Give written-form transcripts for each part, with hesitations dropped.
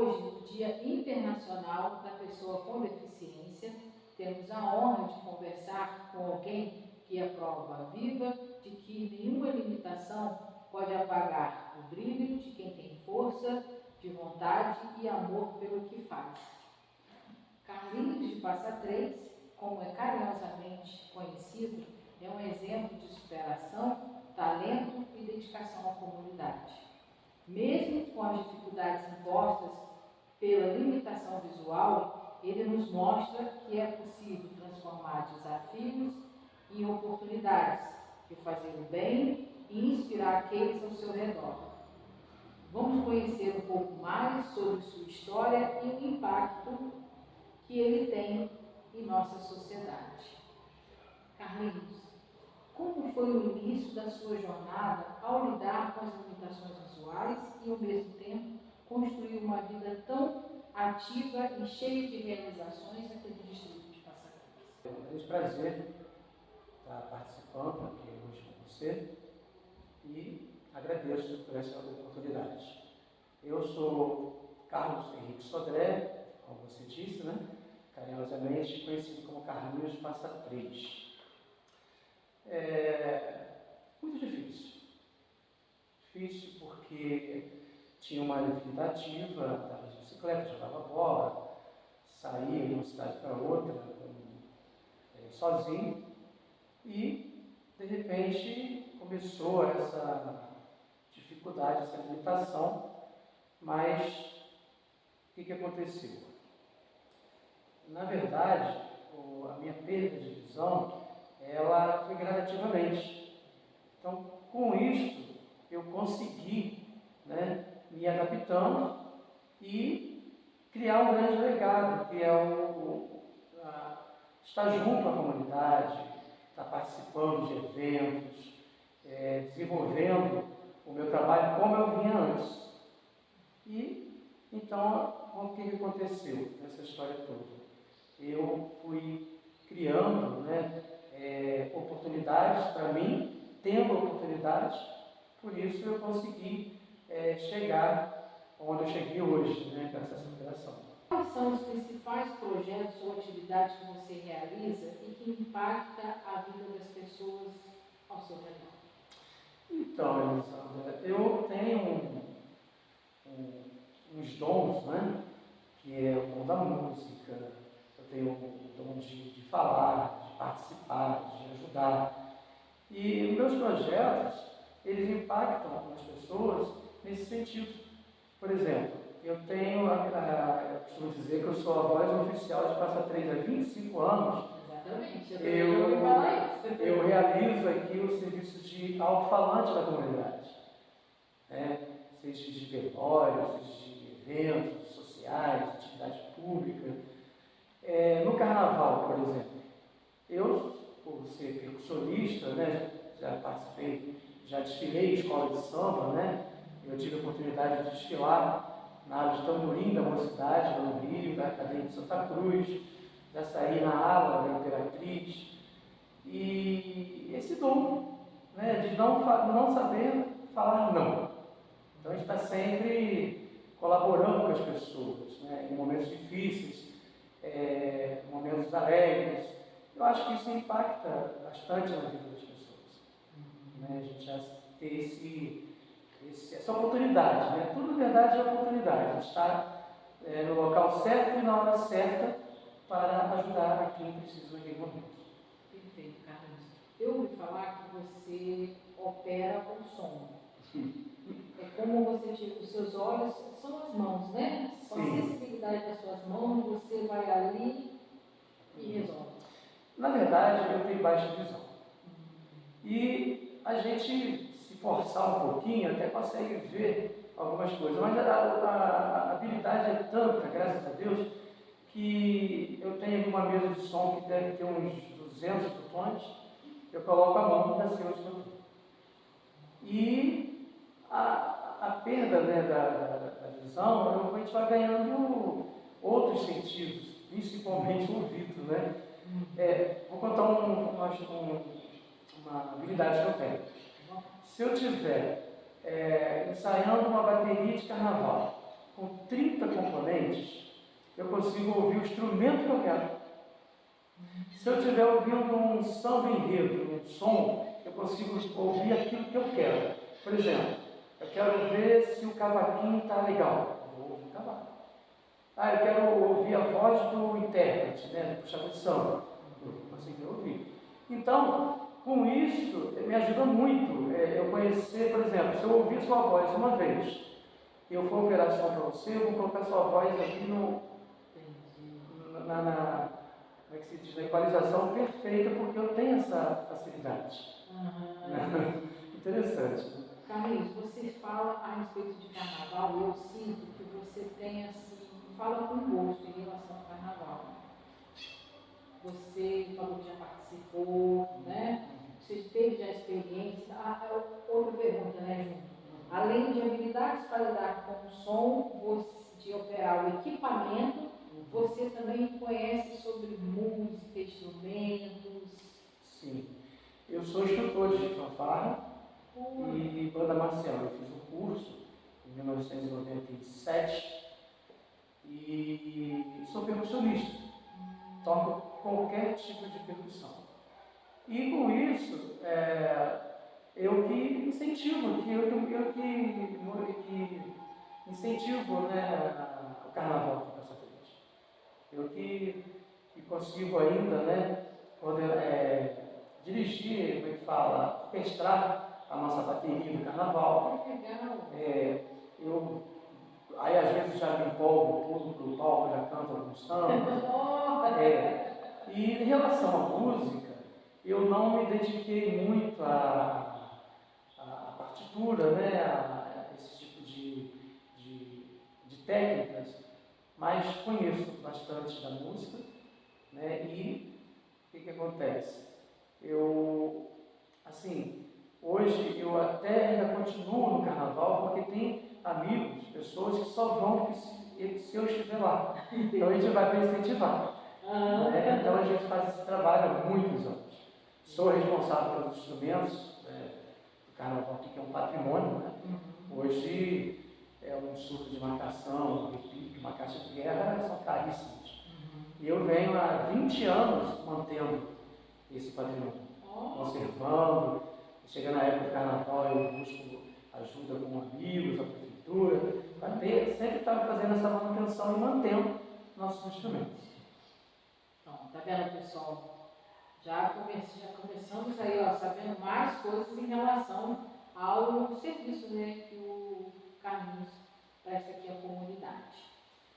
hoje, Dia Internacional da Pessoa com Deficiência. Temos a honra de conversar com alguém que é prova viva de que nenhuma limitação pode apagar o brilho de quem tem força, de vontade e amor pelo que faz. Carlinhos de Passa Três, como é carinhosamente conhecido, é um exemplo de superação, talento e dedicação à comunidade. Mesmo com as dificuldades impostas pela limitação visual, ele nos mostra que é possível transformar desafios em oportunidades de fazer o bem e inspirar aqueles ao seu redor. Vamos conhecer um pouco mais sobre sua história e o impacto que ele tem em nossa sociedade. Carlinhos, como foi o início da sua jornada ao lidar com as limitações visuais e, ao mesmo tempo, construir uma vida tão ativa e cheia de realizações aqui no distrito de Passa Três? É um grande prazer estar participando aqui hoje com você e agradeço por essa oportunidade. Eu sou Carlos Henrique Sodré, como você disse, né? Carinhosamente conhecido como Carlinhos Passa Três. Muito difícil. Difícil porque tinha uma vida ativa, andava de bicicleta, jogava bola, saía de uma cidade para outra, sozinho, e de repente começou essa dificuldade, essa limitação, mas o que aconteceu? Na verdade, a minha perda de visão, ela foi gradativamente. Então, com isso, eu consegui, me adaptando e criar um grande legado, que é estar junto à comunidade, estar participando de eventos, desenvolvendo o meu trabalho como eu vinha antes. E, então, o que aconteceu nessa história toda? Eu fui criando oportunidades para mim, tendo oportunidades, por isso eu consegui chegar onde eu cheguei hoje, com essa superação. Quais são os principais projetos ou atividades que você realiza e que impacta a vida das pessoas ao seu redor? Então, Elisandra, eu tenho uns dons, que é o dom da música, eu tenho o dom de falar, de participar, de ajudar. E meus projetos, eles impactam as pessoas nesse sentido. Por exemplo, eu costumo dizer que eu sou a voz oficial de Passa Três há 25 anos. Exatamente, eu realizo aqui o serviço de alto-falante da comunidade. Seja de velório, seja de eventos sociais, atividade pública. No carnaval, por exemplo, eu, por ser percussionista, já participei, já desfilei em escola de samba, eu tive a oportunidade de desfilar na área de tamborim da mocidade, lá no Rio, da Academia de Santa Cruz, já saí na ala da Imperatriz. E esse dom, de não saber falar não. Então a gente está sempre colaborando com as pessoas, em momentos difíceis, momentos alegres. Eu acho que isso impacta bastante na vida das pessoas. A gente já ter essa oportunidade, tudo na verdade é oportunidade. A gente está no local certo e na hora certa para ajudar a quem precisa naquele momento. Perfeito, Carlos. Eu ouvi falar que você opera com som. É como você tira os seus olhos, são as mãos, Com a sensibilidade das suas mãos, você vai ali e resolve. Na verdade, eu tenho baixa visão. E a gente, se forçar um pouquinho, até consegue ver algumas coisas. Mas a habilidade é tanta, graças a Deus, que eu tenho uma mesa de som que deve ter uns 200 botões, eu coloco a mão para ser onde eu estou. E a perda da visão, a gente vai ganhando outros sentidos, principalmente o ouvido, vou contar uma habilidade que eu tenho. Se eu estiver ensaiando uma bateria de carnaval com 30 componentes, eu consigo ouvir o instrumento que eu quero. Se eu estiver ouvindo um samba enredo, um som, eu consigo ouvir aquilo que eu quero. Por exemplo, eu quero ver se o cavaquinho está legal. Eu vou ouvir o cavaco. Eu quero ouvir a voz do intérprete, né, do puxador de samba. Eu vou conseguir ouvir. Então, com isso, me ajuda muito eu conhecer, por exemplo, se eu ouvir sua voz uma vez, e eu for operar som para você, eu vou colocar sua voz aqui como é que se diz, na equalização perfeita, porque eu tenho essa facilidade. Interessante. Carlinhos, você fala a respeito de carnaval, eu sinto que você tem assim, fala com gosto em relação ao carnaval. Você falou que já participou, né? Você teve já experiência. Outra pergunta, né, Junto? Além de habilidades para lidar com o som, de operar o equipamento, você também conhece sobre música, instrumentos? Sim. Eu sou instrutor de fanfarra e banda marcial. Eu fiz um curso em 1997 e sou percussionista. Toco qualquer tipo de percussão. E com isso, eu que incentivo, eu que incentivo, né, o carnaval aqui para Santa Cruz. Eu que consigo ainda, né, dirigir, como é que fala, orquestrar a nossa bateria do carnaval. Aí às vezes já me empolgo, pulo para o palco, já canto alguns sambas. E em relação à música, eu não me dediquei muito à partitura, né, a esse tipo de técnicas, mas conheço bastante da música, né, e o que acontece? Hoje eu até ainda continuo no carnaval, porque tem amigos, pessoas que só vão se eu estiver lá. Então a gente vai para incentivar. Então a gente faz esse trabalho há muitos anos. Sou responsável pelos instrumentos do carnaval, que é um patrimônio, né? Hoje é um surto de marcação, um repique, uma caixa de guerra, são caríssimos. E eu venho há 20 anos mantendo esse patrimônio, conservando. Chega na época do carnaval, eu busco ajuda com amigos, a prefeitura, para sempre estar fazendo essa manutenção e mantendo nossos instrumentos. Então, tá vendo, pessoal? Já começamos aí, sabendo mais coisas em relação ao serviço, né, que o Carlinhos presta aqui à comunidade.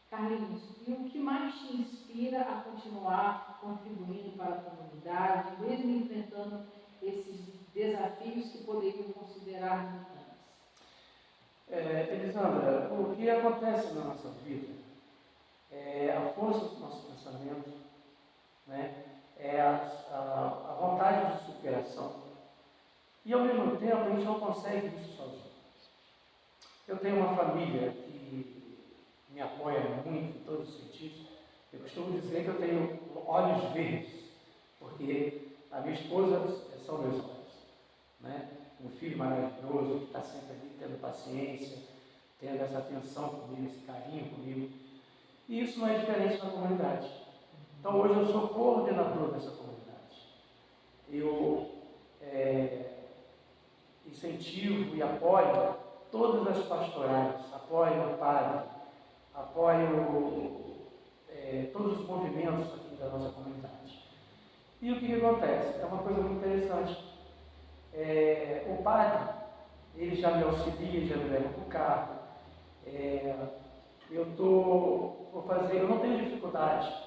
Carlinhos, e o que mais te inspira a continuar contribuindo para a comunidade, mesmo enfrentando esses desafios que poderiam considerar limitantes? Elisandra, o que acontece na nossa vida é a força do nosso pensamento, né? É a vontade de superação. E ao mesmo tempo a gente não consegue isso sozinho. Eu tenho uma família que me apoia muito em todos os sentidos. Eu costumo dizer que eu tenho olhos verdes, porque a minha esposa são meus olhos, né? Um filho maravilhoso que está sempre ali tendo paciência, tendo essa atenção comigo, esse carinho comigo. E isso não é diferente na comunidade. Então hoje eu sou coordenador dessa comunidade. Eu incentivo e apoio todas as pastorais, apoio o padre, apoio todos os movimentos aqui da nossa comunidade. E o que acontece? É uma coisa muito interessante. O padre, ele já me auxilia, já me leva para o carro. Eu não tenho dificuldade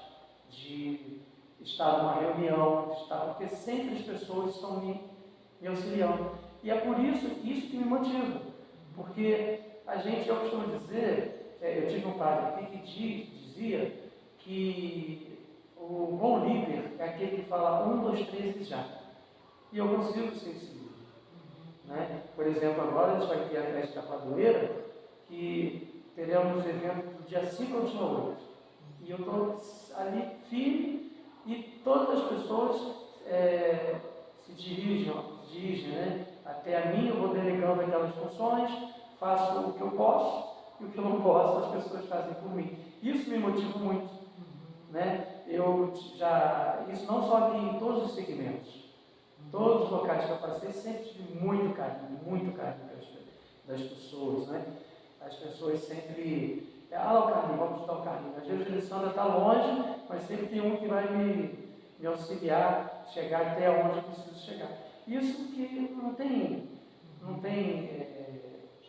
de estar numa reunião, porque sempre as pessoas estão me auxiliando. E é por isso que me motiva. Porque eu costumo dizer, eu tive um padre aqui que dizia que o bom líder é aquele que fala 1, 2, 3 e já. E eu consigo ser esse líder. Né? Por exemplo, agora a gente vai ter a festa da padroeira, que teremos evento do dia 5 ao dia 8. E eu estou ali firme e todas as pessoas se dirigem, né, até a mim. Eu vou delegando aquelas funções, faço o que eu posso, e o que eu não posso as pessoas fazem por mim. Isso me motiva muito, né? Isso não só aqui, em todos os segmentos, todos os locais que eu passei, sempre tive muito carinho das pessoas, né? As pessoas sempre, o carrinho, vamos ajudar o carrinho. Às vezes a Alessandra está longe, mas sempre tem um que vai me auxiliar, chegar até onde eu preciso chegar. Isso que não tem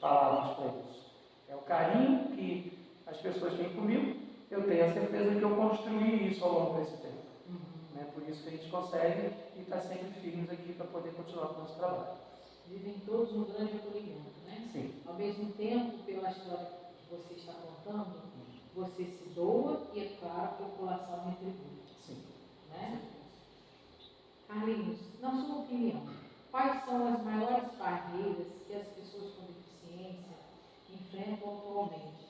palavras para isso. É o carinho que as pessoas têm comigo, eu tenho a certeza que eu construí isso ao longo desse tempo. Né? Por isso que a gente consegue e está sempre firmes aqui para poder continuar com o nosso trabalho. Vivem todos um grande acolhimento, né? Sim. Ao mesmo tempo, pela história que você está contando, você se doa e, é claro, a população retribui. Sim. Né? Carlinhos, na sua opinião, quais são as maiores barreiras que as pessoas com deficiência enfrentam atualmente,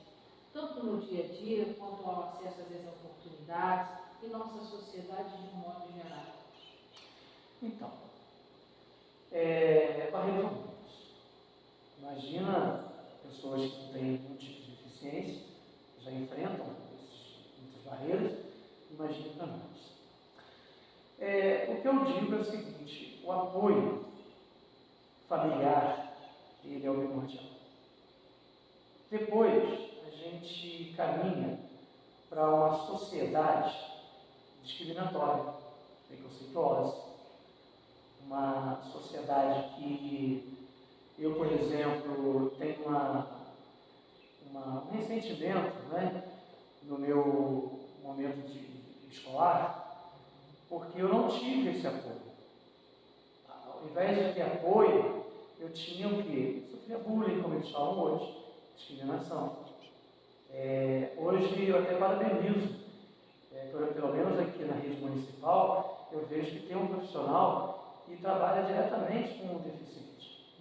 tanto no dia a dia quanto ao acesso às oportunidades e nossa sociedade de um modo geral? Então, barreiras são muitas. Imagina pessoas que têm algum tipo de deficiência, já enfrentam muitas barreiras, imagina para nós. O que eu digo é o seguinte: o apoio familiar, ele é o primordial. Depois, a gente caminha para uma sociedade discriminatória, preconceituosa, uma sociedade que eu, por exemplo, tenho um ressentimento, né, no meu momento de escolar, porque eu não tive esse apoio. Ao invés de ter apoio, eu tinha o quê? Eu sofria bullying, como eles falam hoje, discriminação. Hoje eu até parabenizo, pelo menos aqui na rede municipal, eu vejo que tem um profissional que trabalha diretamente com o deficiente.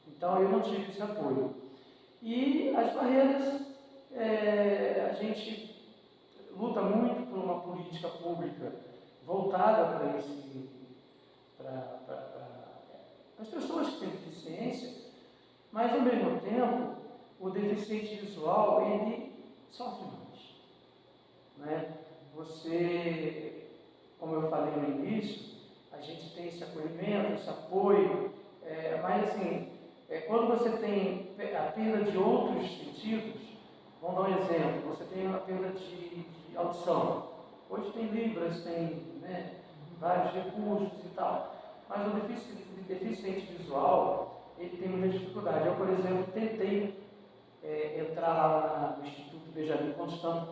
Então eu não tive esse apoio. E as barreiras, a gente luta muito por uma política pública voltada para as pessoas que têm deficiência, mas ao mesmo tempo o deficiente visual ele sofre mais, né? Você, como eu falei no início, a gente tem esse acolhimento, esse apoio, mas assim, quando você tem a perda de outros sentidos, vamos dar um exemplo, você tem a perda de audição. Hoje tem Libras, tem, né, vários recursos e tal, mas o deficiente visual, ele tem muita dificuldade. Eu, por exemplo, tentei entrar lá no Instituto Benjamin Constant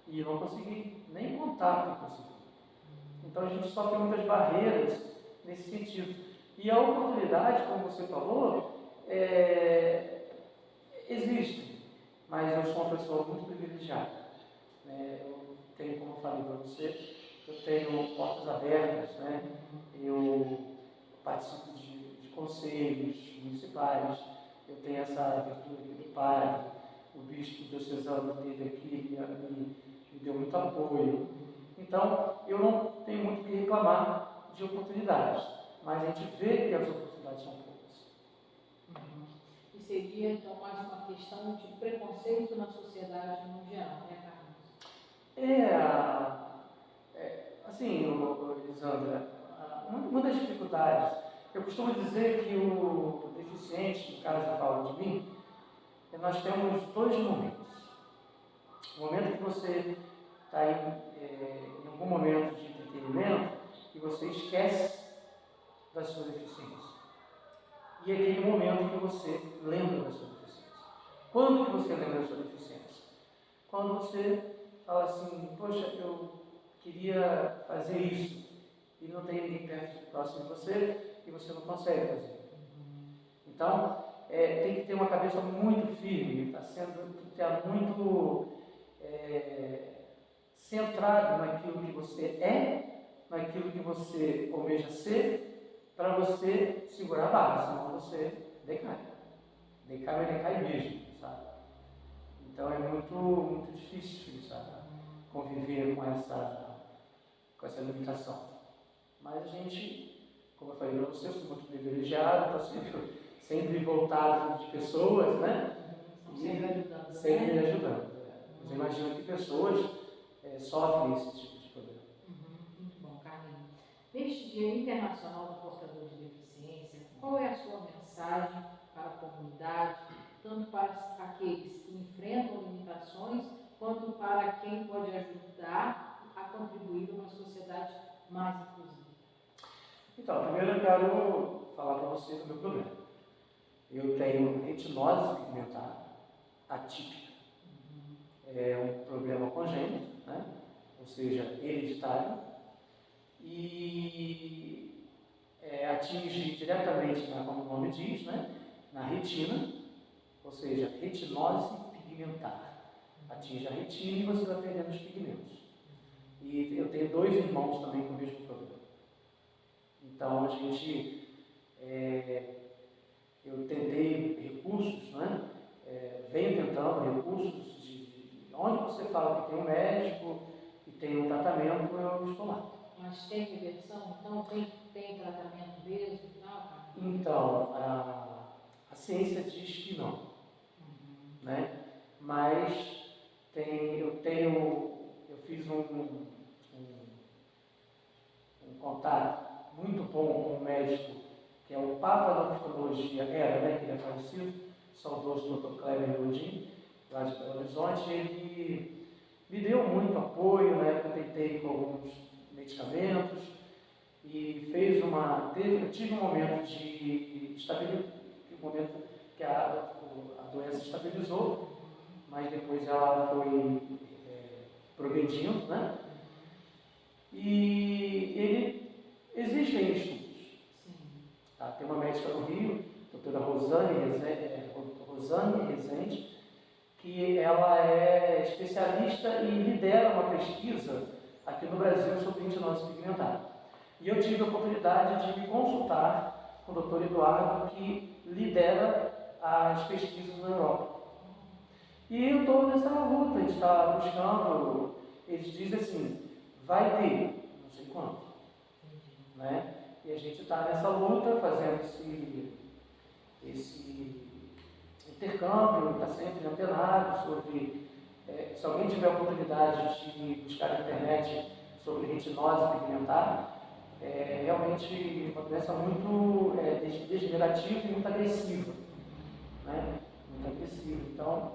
e não consegui, nem contato não consegui. Então a gente sofre muitas barreiras nesse sentido. E a oportunidade, como você falou, existe, mas eu sou uma pessoa muito privilegiada. Eu tenho, como eu falei para você, eu tenho portas abertas, né? Eu participo de conselhos municipais, eu tenho essa abertura aqui do padre, o bispo diocesano esteve aqui, me deu muito apoio. Então, eu não tenho muito o que reclamar de oportunidades, mas a gente vê que as oportunidades são poucas. E seria, então, mais uma questão de preconceito na sociedade no geral, né, Carlos? Assim, Elisandra, uma das dificuldades, eu costumo dizer que o deficiente, no caso eu falo de mim, nós temos dois momentos. O momento que você está em algum momento de entretenimento e você esquece da sua deficiência. E é aquele momento que você lembra da sua deficiência. Quando que você lembra da sua deficiência? Quando você fala assim, poxa, eu queria fazer isso e não tem ninguém perto, próximo de você e você não consegue fazer. Então, tem que ter uma cabeça muito firme, tem que estar muito centrado naquilo que você naquilo que você almeja ser, para você segurar a barra, senão você decai. Decai mesmo, sabe? Então é muito, muito difícil, sabe? Conviver com essa limitação. Mas a gente, como eu falei para você, eu sou muito privilegiado, estou sempre voltado de pessoas, né? Sempre ajudando, sempre né? ajudando. Mas eu imagino que pessoas sofrem esse tipo de problema. Muito bom, Carlinhos. Neste Dia Internacional do Portador de Deficiência, qual é a sua mensagem para a comunidade, tanto para aqueles que enfrentam limitações, quanto para quem pode ajudar a contribuir uma sociedade mais inclusiva? Então, primeiro eu quero falar para vocês do meu problema. Eu tenho retinose pigmentar atípica. É um problema congênito, né? Ou seja, hereditário, e atinge diretamente, como o nome diz, né? Na retina, ou seja, retinose pigmentar. Atinge a retina e você vai perdendo os pigmentos. E eu tenho 2 irmãos também com o mesmo problema. Então, a gente, eu tentei recursos, né? Venho tentando recursos de onde você fala que tem um médico e tem um tratamento, eu estou lá. Mas tem reversão? Então tem tratamento mesmo e tal? Então, a ciência diz que não, né? Mas eu fiz um contato muito bom com um médico, que é o Papa da Oftalmologia, né, que ele é falecido, saudoso Dr. Kleber Godin, lá de Belo Horizonte. Ele me deu muito apoio, na época eu tentei com alguns medicamentos, e eu tive um momento de estabilidade, um momento que a doença estabilizou, mas depois ela foi progredindo, né? E existem estudos. Tá? Tem uma médica no Rio, a doutora Rosane Rezende, que ela é especialista e lidera uma pesquisa aqui no Brasil sobre retinose pigmentar. E eu tive a oportunidade de me consultar com o Dr. Eduardo, que lidera as pesquisas na Europa. E eu estou nessa luta, a gente está buscando, eles dizem assim, vai ter, não sei quando, né? E a gente está nessa luta, fazendo esse intercâmbio, está sempre antenado sobre, se alguém tiver a oportunidade de buscar na internet sobre retinose pigmentar, realmente uma doença muito degenerativa e muito agressiva, né? Muito agressiva. Então,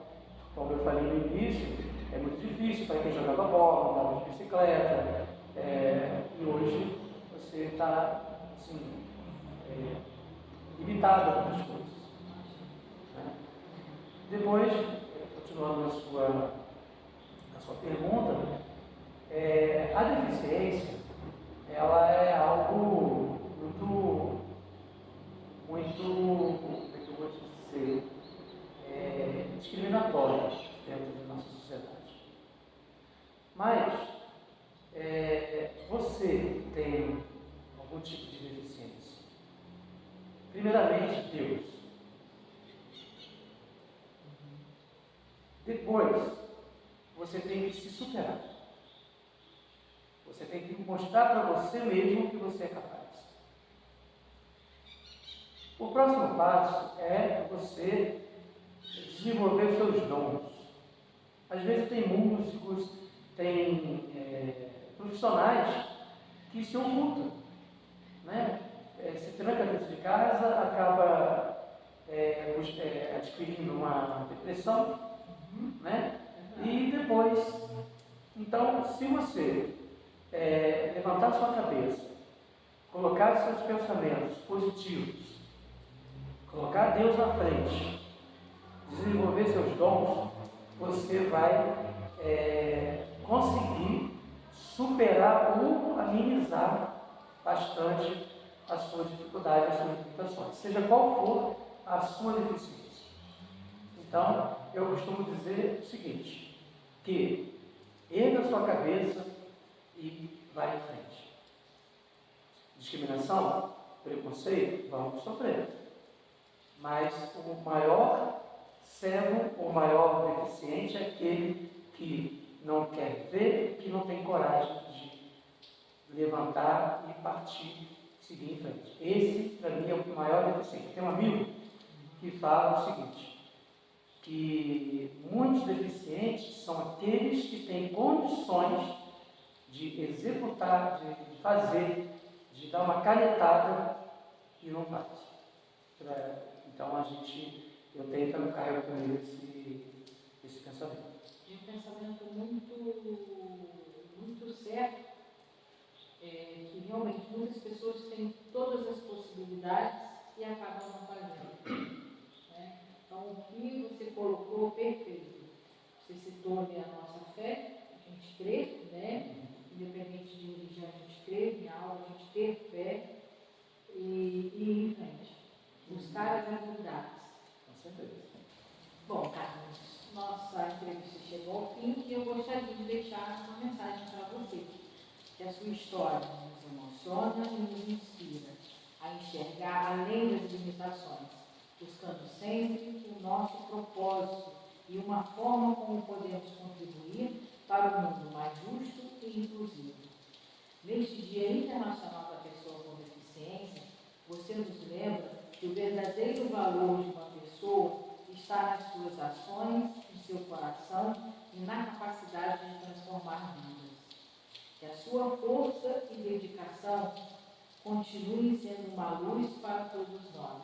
como eu falei no início, é muito difícil para quem jogava bola, andava de bicicleta, e hoje você está assim, limitado a muitas coisas. Né? Depois, continuando a sua pergunta, a deficiência ela é algo muito, como é que eu vou dizer, discriminatório dentro da nossa sociedade. Mas, você tem algum tipo de deficiência? Primeiramente, Deus. Depois, você tem que se superar. Você tem que mostrar para você mesmo que você é capaz. O próximo passo é você desenvolver seus dons. Às vezes tem músicos, tem profissionais que se ocultam, né? Se tranca dentro de casa, acaba adquirindo uma depressão, né? E depois, então, se você levantar sua cabeça, colocar seus pensamentos positivos, colocar Deus na frente, desenvolver seus dons, você vai conseguir superar ou amenizar bastante a sua dificuldade, as suas limitações, seja qual for a sua deficiência. Então, eu costumo dizer o seguinte, que erga a sua cabeça e vai em frente. Discriminação, preconceito, vamos sofrer. Mas o maior cego, o maior deficiente é aquele que não quer ver, que não tem coragem de levantar e partir, seguir em frente. Esse, para mim, é o maior deficiente. Tem um amigo que fala o seguinte, que muitos deficientes são aqueles que têm condições de executar, de fazer, de dar uma canetada e não faz. Então eu tenho também carrego comigo esse pensamento. De um pensamento muito certo, que realmente muitas pessoas têm todas as possibilidades e acabam não fazendo. Né? Então, o que você colocou perfeito. Você citou ali a nossa fé, a gente crê, né? Independente de religião, a gente crê em algo, a gente ter fé e ir em frente. Buscar as habilidades. Com certeza. Bom, Carlos, nossa entrevista chegou ao fim e eu gostaria de deixar uma mensagem para você. Que a sua história nos emociona e nos inspira a enxergar além das limitações, buscando sempre o nosso propósito e uma forma como podemos contribuir para um mundo mais justo e inclusivo. Neste Dia Internacional da Pessoa com Deficiência, você nos lembra que o verdadeiro valor de uma pessoa está nas suas ações, no seu coração e na capacidade de transformar vidas. Que a sua força e dedicação continuem sendo uma luz para todos nós,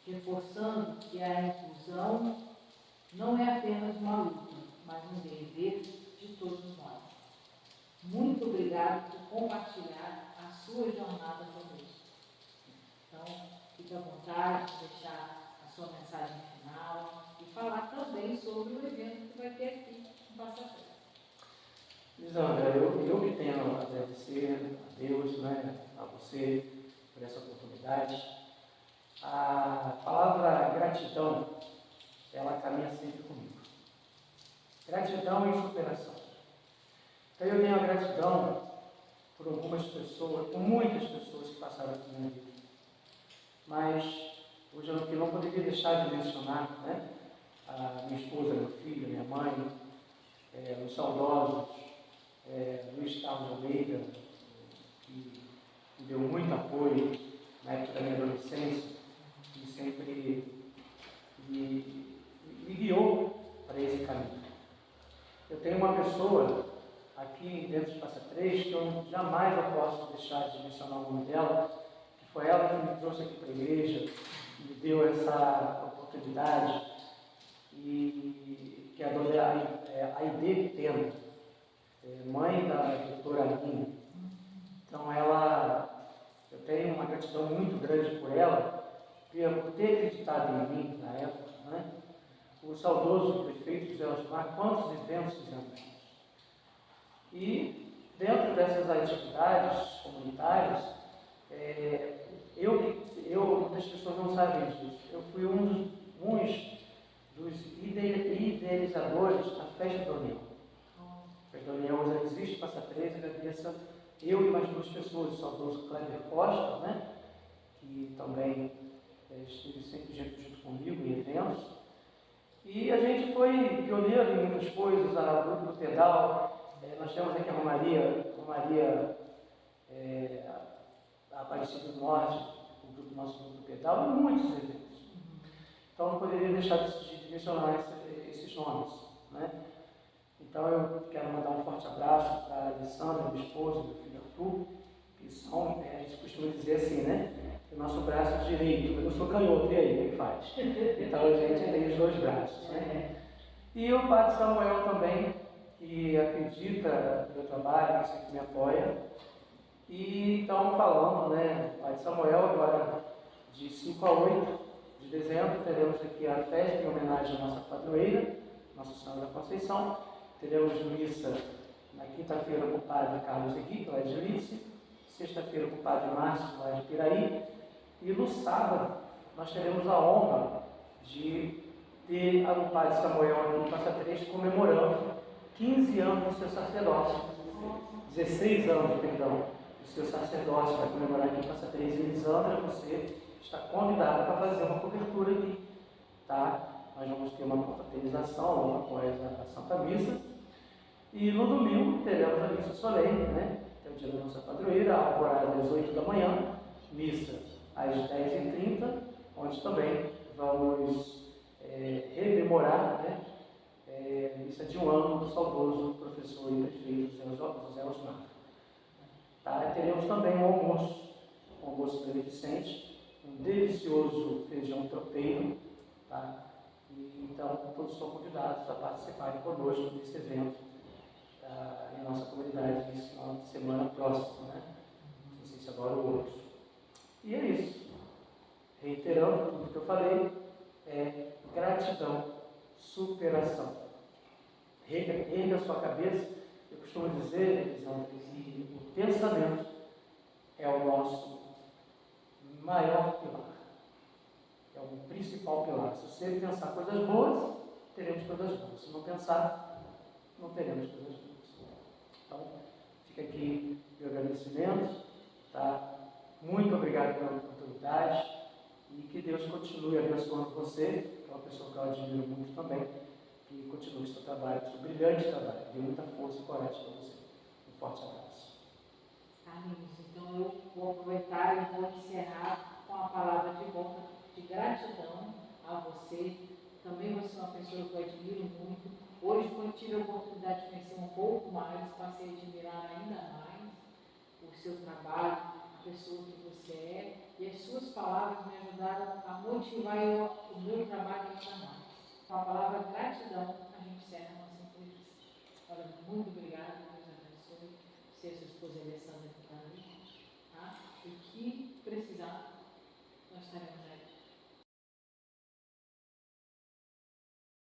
reforçando que a inclusão não é apenas uma luta, mas um dever de todos nós. Muito obrigado por compartilhar a sua jornada conosco. Então, fique à vontade de deixar a sua mensagem final e falar também sobre o evento que vai ter aqui no Passapé. Lisandra, eu que tenho a agradecer a Deus, né, a você por essa oportunidade. A palavra gratidão, ela caminha sempre comigo. Gratidão e superação. Então eu tenho a gratidão por algumas pessoas, por muitas pessoas que passaram aqui na minha vida. Mas hoje eu não poderia deixar de mencionar, né, a minha esposa, meu filho, minha mãe, os saudosos, Luiz Carlos Almeida, que me deu muito apoio na época da minha adolescência, e sempre me guiou para esse caminho. Eu tenho uma pessoa aqui dentro de Passa Três que eu jamais posso deixar de mencionar o nome dela, que foi ela que me trouxe aqui para a igreja, me deu essa oportunidade, e que é a Aide Pena, mãe da doutora Aline. Então eu tenho uma gratidão muito grande por ela, por ter acreditado em mim na época, né? O saudoso prefeito José Osmar, quantos eventos fizemos? E dentro dessas atividades comunitárias, muitas pessoas não sabem disso, eu fui uns dos idealizadores da Festa da União. A Festa da União já existe, Passa Três, agradeço eu e mais duas pessoas, o saudoso Kleber Costa, né, que também esteve sempre junto comigo em eventos. E a gente foi pioneiro em muitas coisas, o grupo do pedal, nós temos aqui a Romaria Aparecida do Norte, o nosso grupo do pedal, e muitos eventos. Então não poderia deixar de mencionar esses nomes, né? Então eu quero mandar um forte abraço para a Alessandra, minha esposa, meu filho Arthur, que são, a gente costuma dizer assim, né? O nosso braço direito, mas eu sou canhoto, e aí, quem faz? Então a gente tem os dois braços, né? E o Padre Samuel também, que acredita no meu trabalho, que sempre me apoia. E então falando, né, Padre Samuel, agora de 5 a 8 de dezembro, teremos aqui a festa em homenagem à nossa padroeira, Nossa Senhora da Conceição. Teremos missa na quinta-feira com o Padre Carlos Henrique, lá de Lídice, sexta-feira com o Padre Márcio, lá de Piraí, e no sábado nós teremos a honra de ter o Padre Samuel aqui em Passa Três comemorando 15 anos do seu sacerdócio, 16 anos, perdão, do seu sacerdócio, para comemorar aqui em Passa Três. E Elisandra, você está convidada para fazer uma cobertura aqui, tá? Nós vamos ter uma confraternização logo após a Santa Missa. E no domingo teremos a missa solene, né? Que é o dia da nossa padroeira, a alvorada às 8 da manhã, missa às 10h30, onde também vamos rememorar, né, missa de um ano do saudoso professor e prefeito José Osmar. Tá? Teremos também um almoço beneficente, um delicioso feijão tropeiro, tá? E, então todos estão convidados a participarem conosco desse evento em nossa comunidade nesse final de semana próximo, né? Não sei se agora ou outro. E é isso. Reiterando tudo que eu falei, gratidão, superação. Erga a sua cabeça. Eu costumo dizer, Elisandro, que o pensamento é o nosso maior pilar. É o principal pilar. Se você pensar coisas boas, teremos coisas boas. Se não pensar, não teremos coisas boas. Então, fica aqui meu agradecimento. Tá? Muito obrigado pela oportunidade e que Deus continue abençoando você, que é uma pessoa que eu admiro muito também, que continue o seu trabalho, seu brilhante trabalho. Dê muita força e coragem para você. Um forte abraço. Amigos, então eu vou aproveitar e vou encerrar com a palavra de gratidão a você. Também você é uma pessoa que eu admiro muito. Hoje, quando tive a oportunidade de conhecer um pouco mais, passei a admirar ainda mais o seu trabalho, a pessoa que você é, e as suas palavras me ajudaram a motivar o meu trabalho ainda mais. Com a palavra gratidão, a gente encerra a nossa entrevista. Olha, muito obrigada, Deus abençoe. Ser sua esposa Alessandra que está aí, tá? E que precisar,